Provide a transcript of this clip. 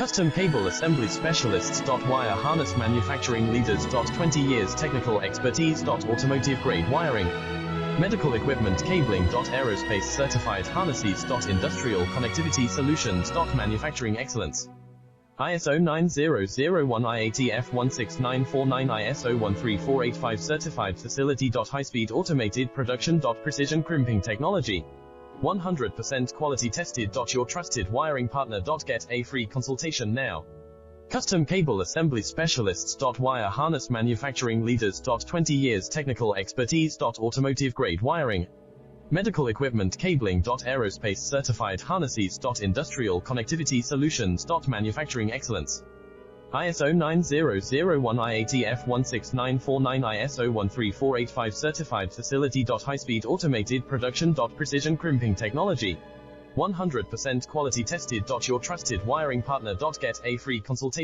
Custom Cable Assembly Specialists. Wire Harness Manufacturing Leaders. 20 years technical expertise. Automotive grade wiring, medical equipment cabling. Aerospace certified harnesses. Industrial connectivity solutions. Manufacturing excellence. ISO 9001 IATF 16949 ISO 13485 certified facility. High-speed automated production. Precision crimping technology. 100% quality tested. Your trusted wiring partner. Get a free consultation now. Custom Cable Assembly Specialists. Wire Harness Manufacturing Leaders. 20 years technical expertise. Automotive grade wiring, medical equipment cabling. Aerospace certified harnesses. Industrial connectivity solutions. Manufacturing excellence. ISO 9001 IATF 16949 ISO 13485 certified facility. High-speed automated production. Precision crimping technology. 100% quality tested. Your trusted wiring partner. Get a free consultation.